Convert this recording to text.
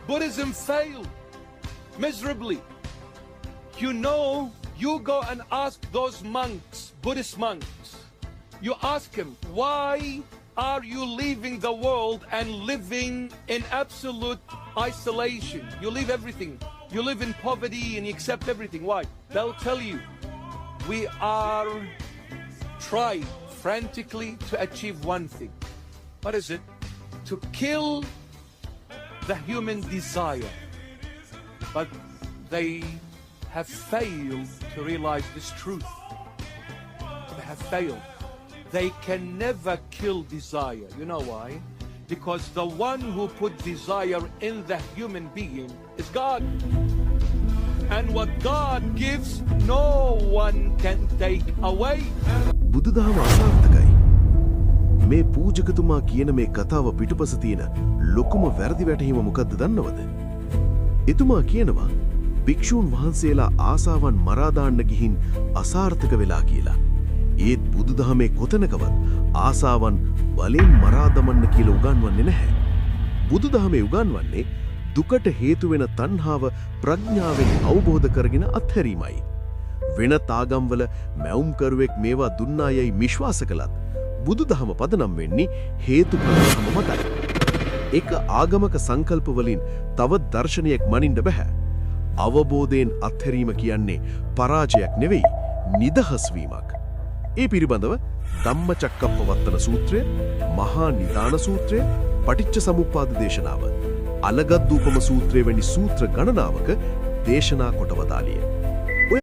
Buddhism failed miserably. You go and ask those monks, Buddhist monks, you ask them, why are you leaving the world and living in absolute isolation? You leave everything. You live in poverty and you accept everything. Why? They'll tell you, we are trying frantically to achieve one thing. What is it? To kill the human desire. But they have failed to realize this truth. They have failed. They can never kill desire. You know why? Because the one who put desire in the human being is God. And what God gives, no one can take away. බුදුදහම අසාර්ථකයි. මේ පූජකතුමා කියන මේ කතාව පිටුපස තියෙන ලොකුම වැරදි වැටහීම මොකක්ද දන්නවද? එතුමා කියනවා භික්ෂූන් වහන්සේලා ආසාවන් මරා දාන්න ගිහින් අසාර්ථක වෙලා කියලා. ඒත් බුදුදහමේ කොතනකවත් ආසාවන් බලෙන් මරා දමන්න කියලා උගන්වන්නේ නැහැ. බුදුදහමේ උගන්වන්නේ දුකට හේතු වෙන තණ්හාව ප්‍රඥාවෙන් අවබෝධ කරගෙන අත්හැරීමයි. වෙන තාගම්වල මැවුම්කරුවෙක් මේවා දුන්නා යයි විශ්වාස කළත් බුදුදහම පදනම් වෙන්නේ හේතු ප්‍රතිසම මතයි. එක ආගමක සංකල්ප වලින් තව දර්ශනයක් මනින්න බෑ. අවබෝධයෙන් අත්හැරීම කියන්නේ පරාජයක් නෙවෙයි, නිදහස් වීමක්. ඒ පිළිබඳව ධම්මචක්කප්පවත්තන සූත්‍රය, මහා නිදාන සූත්‍රය, පටිච්ච සමුප්පාද දේශනාව, අලගද්දූපම සූත්‍රය වැනි සූත්‍ර ගණනාවක දේශනා කොට වදාළිය.